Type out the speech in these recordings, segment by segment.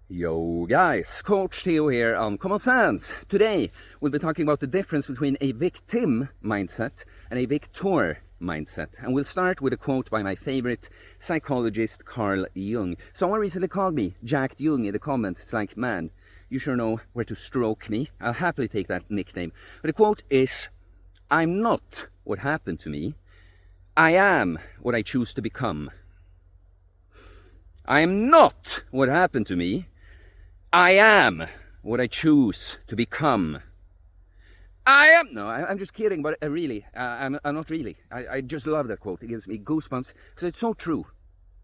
Yo guys, Coach Theo here on Common Sense. Today we'll be talking about the difference between a victim mindset and a victor mindset. And we'll start with a quote by my favorite psychologist, Carl Jung. Someone recently called me Jack Jung in the comments. It's like, man, you sure know where to stroke me. I'll happily take that nickname. But the quote is, I'm not what happened to me. I am what I choose to become. I am not what happened to me. I am what I choose to become. I'm just kidding, but I'm not really. I just love that quote. It gives me goosebumps because it's so true.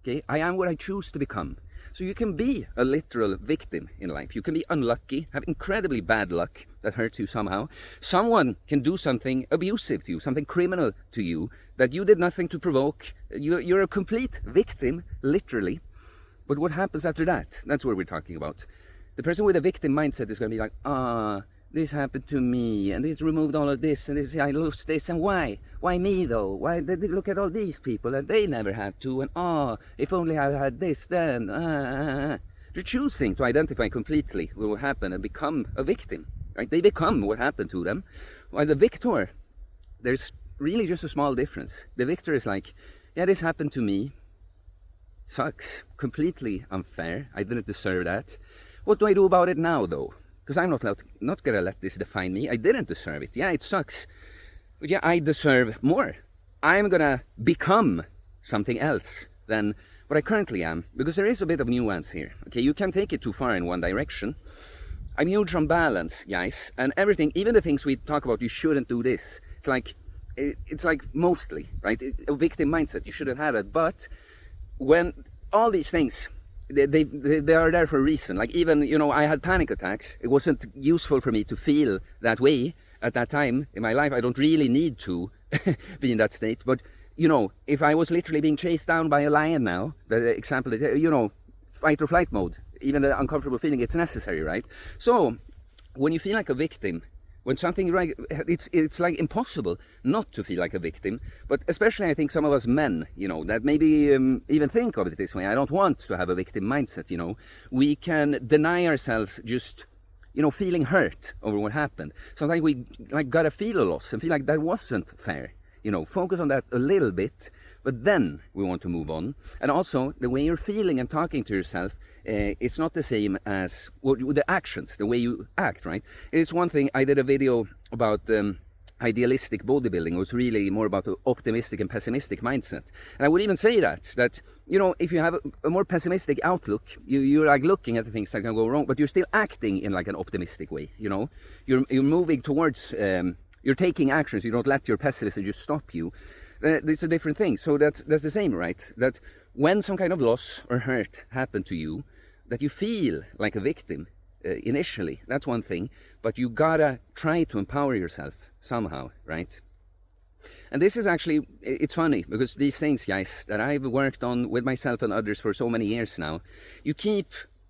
Okay, I am what I choose to become. So you can be a literal victim in life. You can be unlucky, have incredibly bad luck that hurts you somehow. Someone can do something abusive to you, something criminal to you that you did nothing to provoke. You're a complete victim, literally. But what happens after that? That's what we're talking about. The person with a victim mindset is going to be like, this happened to me, and it removed all of this, and this, I lost this, and why? Why me though? Why did they look at all these people, and they never had to, and if only I had this then. They're choosing to identify completely what will happen and become a victim, right? They become what happened to them. While the victor, there's really just a small difference. The victor is like, yeah, this happened to me. Sucks. Completely unfair. I didn't deserve that. What do I do about it now, though? Because I'm not going to let this define me. I didn't deserve it. Yeah, it sucks. But yeah, I deserve more. I'm going to become something else than what I currently am. Because there is a bit of nuance here. Okay, you can't take it too far in one direction. I'm huge on balance, guys. And everything, even the things we talk about, you shouldn't do this. It's like mostly, right? A victim mindset. You shouldn't have it. But when all these things, they are there for a reason. Like even, I had panic attacks. It wasn't useful for me to feel that way at that time in my life. I don't really need to be in that state. But, if I was literally being chased down by a lion now, the example, fight or flight mode, even the uncomfortable feeling, it's necessary, right? So when you feel like a victim, when something, right, it's like impossible not to feel like a victim. But especially I think some of us men, that maybe even think of it this way. I don't want to have a victim mindset, We can deny ourselves just, feeling hurt over what happened. Sometimes we gotta feel a loss and feel like that wasn't fair. Focus on that a little bit, but then we want to move on. And also the way you're feeling and talking to yourself, it's not the same as the actions, the way you act, right? It's one thing. I did a video about idealistic bodybuilding. It was really more about the optimistic and pessimistic mindset. And I would even say that if you have a more pessimistic outlook, you're like looking at the things that can go wrong, but you're still acting in like an optimistic way, You're moving towards, you're taking actions. You don't let your pessimism just stop you. It's a different thing. So that's the same, right? That when some kind of loss or hurt happened to you, that you feel like a victim initially, that's one thing, but you gotta try to empower yourself somehow, right? And this is actually, it's funny, because these things, guys, that I've worked on with myself and others for so many years now, you keep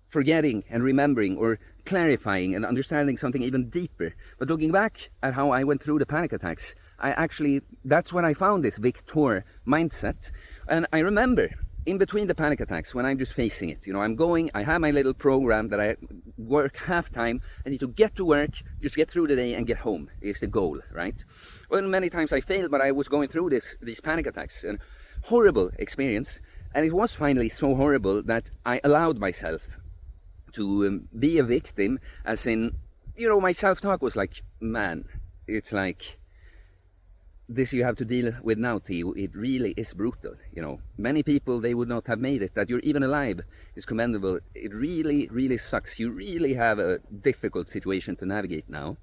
forgetting and remembering or clarifying and understanding something even deeper. But looking back at how I went through the panic attacks, that's when I found this victor mindset. And I remember in between the panic attacks, when I'm just facing it, I have my little program that I work half time. I need to get to work, just get through the day and get home is the goal, right? Well, many times I failed, but I was going through these panic attacks, and horrible experience. And it was finally so horrible that I allowed myself to be a victim, as in, my self-talk was like, man, it's like, this you have to deal with now, Theo. It really is brutal, Many people, they would not have made it. That you're even alive is commendable. It really, really sucks. You really have a difficult situation to navigate now.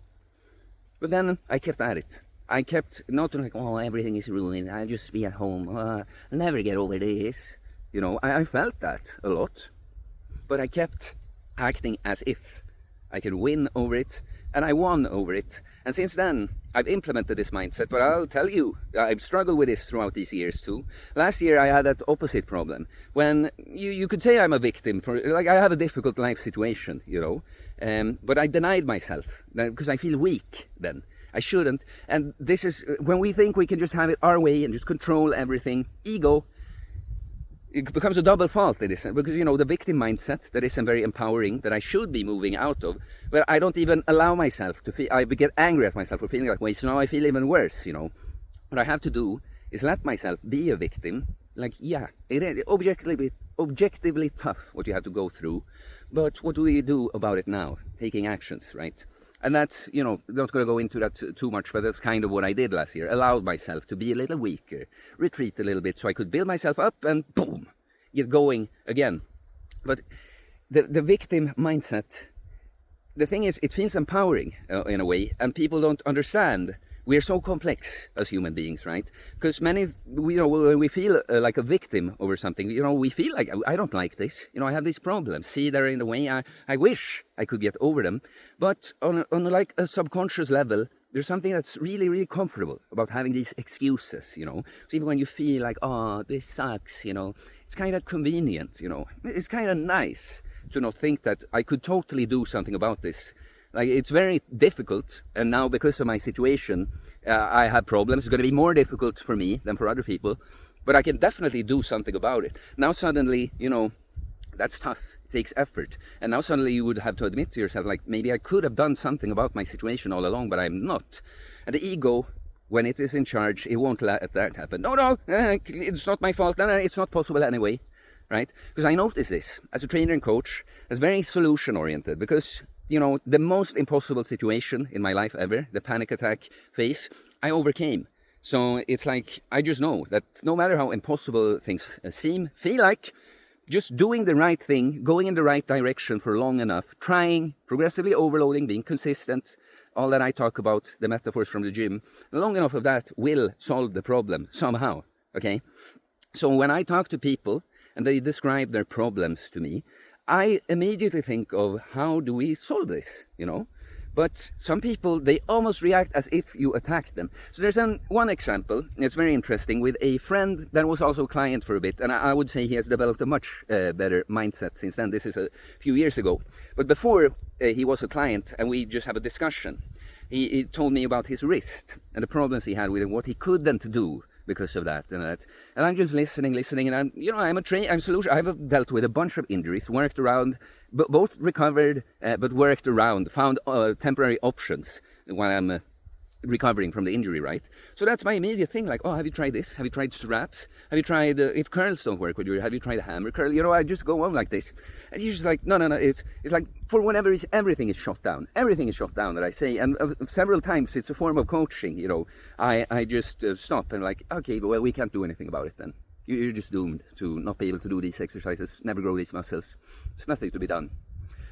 But then I kept at it. I kept not like, everything is ruined. I'll just be at home. I'll never get over this. I felt that a lot. But I kept acting as if I could win over it. And I won over it. And since then, I've implemented this mindset. But I'll tell you, I've struggled with this throughout these years too. Last year, I had that opposite problem. When you could say I'm a victim, I have a difficult life situation, But I denied myself because I feel weak then. I shouldn't. And this is when we think we can just have it our way and just control everything. Ego. it becomes a double fault, it isn't, because, you know, the victim mindset that isn't very empowering, that I should be moving out of, but I don't even allow myself to feel, I get angry at myself for feeling that way, so now I feel even worse, you know. What I have to do is let myself be a victim. Like, yeah, it is objectively tough what you have to go through, but what do we do about it now? Taking actions, right? And that's, you know, not going to go into that too much, but that's kind of what I did last year. Allowed myself to be a little weaker, retreat a little bit so I could build myself up and boom, get going again. But the victim mindset, the thing is, it feels empowering in a way, and people don't understand. We are so complex as human beings, right? Because you know, when we feel like a victim over something, you know, we feel like, I don't like this. You know, I have these problems. See, they're in the way. I wish I could get over them. But on like a subconscious level, there's something that's really, really comfortable about having these excuses, you know. So even when you feel like, oh, this sucks, you know, it's kind of convenient, you know. It's kind of nice to not think that I could totally do something about this. Like, it's very difficult, and now because of my situation, I have problems. It's going to be more difficult for me than for other people, but I can definitely do something about it. Now suddenly, you know, that's tough. It takes effort. And now suddenly you would have to admit to yourself, like, maybe I could have done something about my situation all along, but I'm not. And the ego, when it is in charge, it won't let that happen. No, it's not my fault. No, it's not possible anyway, right? Because I notice this as a trainer and coach, as very solution-oriented, because, you know, the most impossible situation in my life ever, the panic attack phase, I overcame. So it's like, I just know that no matter how impossible things feel like, just doing the right thing, going in the right direction for long enough, trying, progressively overloading, being consistent, all that I talk about, the metaphors from the gym, long enough of that will solve the problem somehow, okay? So when I talk to people and they describe their problems to me, I immediately think of, how do we solve this, you know? But some people, they almost react as if you attack them. So there's one example, it's very interesting, with a friend that was also a client for a bit, and I would say he has developed a much better mindset since then. This is a few years ago. But before he was a client, and we just have a discussion, he told me about his wrist and the problems he had with it, what he couldn't do because of that and that. And I'm just listening, and I'm, you know, I'm solution. I've dealt with a bunch of injuries, worked around, both recovered, but worked around, found temporary options while I'm recovering from the injury, right? So that's my immediate thing, like, oh, have you tried this? Have you tried straps? Have you tried, if curls don't work with you, have you tried a hammer curl? You know, I just go on like this. And he's just like, no, it's like, for whatever reason, everything is shot down. Everything is shot down that I say, and several times it's a form of coaching, you know. I just stop and like, okay, well, we can't do anything about it then. You're just doomed to not be able to do these exercises, never grow these muscles. There's nothing to be done.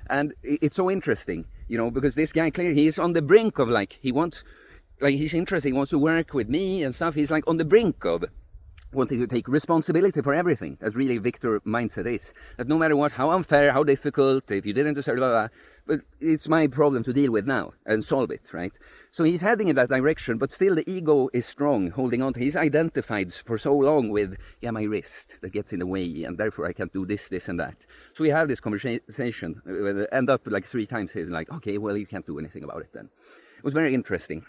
And it's so interesting, you know, because this guy, clearly, he's on the brink of, like, he's interested, he wants to work with me and stuff. He's like on the brink of wanting to take responsibility for everything. That's really Victor mindset is. That no matter what, how unfair, how difficult, if you didn't deserve, blah, blah, blah, but it's my problem to deal with now and solve it, right? So he's heading in that direction, but still the ego is strong, holding on to. He's identified for so long with, yeah, my wrist that gets in the way, and therefore I can't do this, this, and that. So we have this conversation, end up like 3 times. He's like, okay, well, you can't do anything about it then. It was very interesting.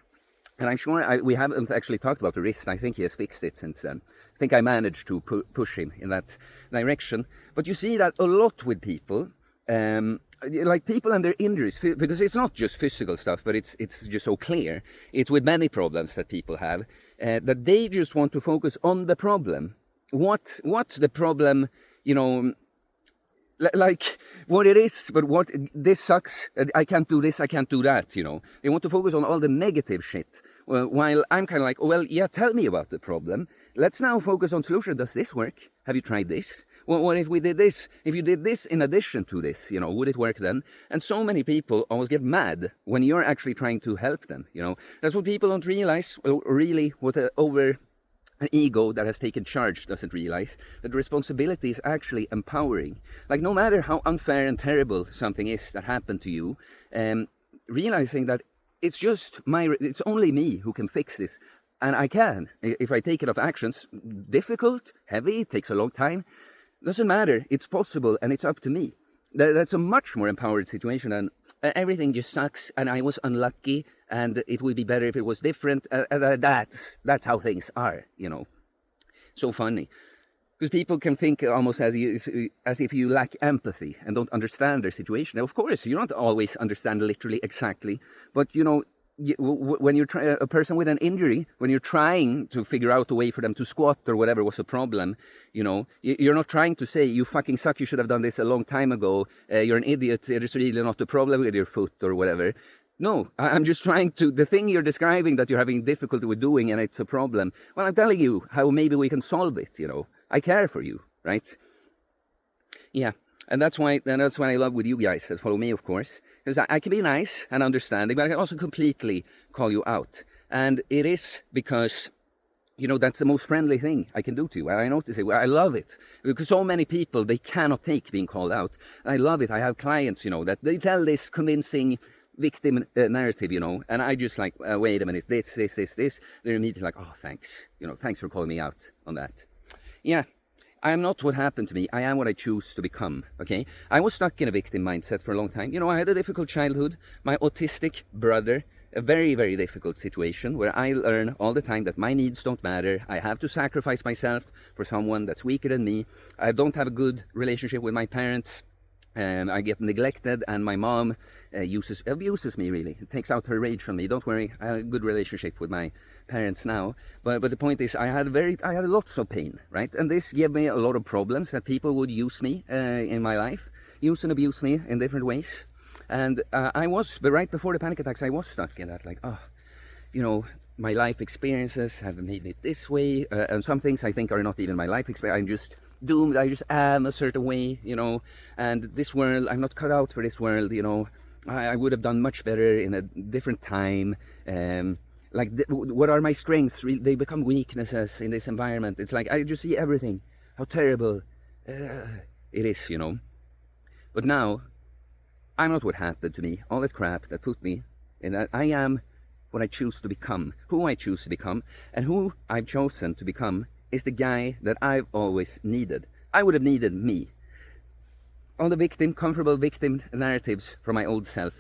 And I'm sure we haven't actually talked about the wrist. I think he has fixed it since then. I think I managed to push him in that direction. But you see that a lot with people, like people and their injuries, because it's not just physical stuff, but it's just so clear. It's with many problems that people have, that they just want to focus on the problem. What the problem, you know, like what it is, but what this sucks, I can't do this, I can't do that, you know. They want to focus on all the negative shit, while I'm kind of like, well, yeah, tell me about the problem. Let's now focus on solution. Does this work? Have you tried this? Well, what if we did this? If you did this in addition to this, you know, would it work then? And so many people always get mad when you're actually trying to help them, you know. That's what people don't realize, really, what an ego that has taken charge doesn't realize, that the responsibility is actually empowering. Like, no matter how unfair and terrible something is that happened to you, realizing that it's only me who can fix this. And I can, if I take enough actions. Difficult, heavy, takes a long time. Doesn't matter, it's possible and it's up to me. That's a much more empowered situation than everything just sucks and I was unlucky and it would be better if it was different. That's how things are, you know. So funny. Because people can think almost as if you lack empathy and don't understand their situation. Now, of course, you don't always understand literally exactly, but you know, when you're a person with an injury, when you're trying to figure out a way for them to squat or whatever was a problem, you know, you're not trying to say, you fucking suck, you should have done this a long time ago, you're an idiot, there's really not a problem with your foot or whatever. No, I'm just trying to, the thing you're describing that you're having difficulty with doing and it's a problem, well, I'm telling you how maybe we can solve it, you know. I care for you, right? Yeah, and that's what I love with you guys that follow me, of course. Because I can be nice and understanding, but I can also completely call you out. And it is because, you know, that's the most friendly thing I can do to you. I notice it. I love it. Because so many people, they cannot take being called out. I love it. I have clients, you know, that they tell this convincing victim narrative, you know, and I just like, wait a minute, this. They're immediately like, oh, thanks. You know, thanks for calling me out on that. Yeah, I am not what happened to me. I am what I choose to become, okay? I was stuck in a victim mindset for a long time. You know, I had a difficult childhood. My autistic brother, a very, very difficult situation where I learn all the time that my needs don't matter. I have to sacrifice myself for someone that's weaker than me. I don't have a good relationship with my parents. I get neglected, and my mom abuses me, really. It takes out her rage on me. Don't worry, I have a good relationship with my parents now. But the point is, I had lots of pain, right? And this gave me a lot of problems that people would use me in my life, use and abuse me in different ways. And but right before the panic attacks, I was stuck in that, like, oh, you know, my life experiences have made me this way. And some things I think are not even my life experience. I'm just doomed, I just am a certain way, you know, and this world, I'm not cut out for this world, you know, I would have done much better in a different time, what are my strengths, they become weaknesses in this environment. It's like, I just see everything, how terrible it is, you know. But now, I'm not what happened to me, all that crap that put me in that. I am what I choose to become, who I choose to become, and who I've chosen to become is the guy that I've always needed. I would have needed me. All the comfortable victim narratives from my old self,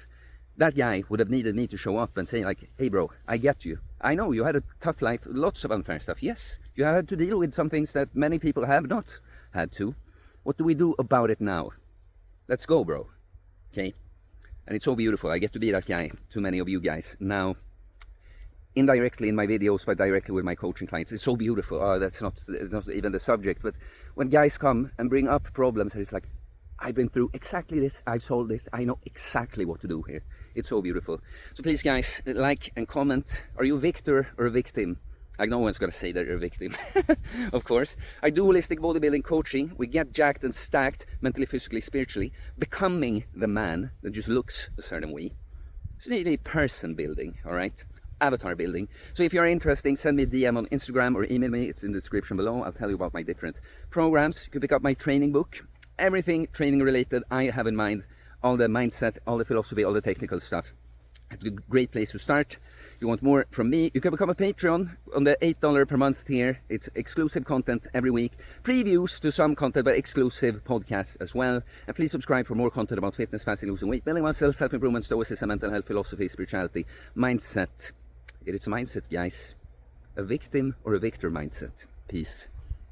that guy would have needed me to show up and say like, hey bro, I get you. I know you had a tough life, lots of unfair stuff. Yes, you had to deal with some things that many people have not had to. What do we do about it now? Let's go, bro. Okay? And it's so beautiful. I get to be that guy to many of you guys now. Indirectly in my videos, but directly with my coaching clients. It's so beautiful. Oh, it's not even the subject. But when guys come and bring up problems, it's like, I've been through exactly this. I've solved this. I know exactly what to do here. It's so beautiful. So please, guys, like and comment. Are you a victor or a victim? Like, no one's going to say that you're a victim, of course. I do holistic bodybuilding coaching. We get jacked and stacked mentally, physically, spiritually. Becoming the man that just looks a certain way. It's really person building, all right? Avatar building. So if you're interested, send me a DM on Instagram or email me. It's in the description below. I'll tell you about my different programs. You can pick up my training book. Everything training related I have in mind. All the mindset, all the philosophy, all the technical stuff. It's a great place to start. If you want more from me, you can become a Patreon on the $8 per month tier. It's exclusive content every week. Previews to some content, but exclusive podcasts as well. And please subscribe for more content about fitness, fasting, losing weight, building oneself, self-improvement, stoicism, mental health, philosophy, spirituality, mindset. It's a mindset, guys. A victim or a victor mindset. Peace.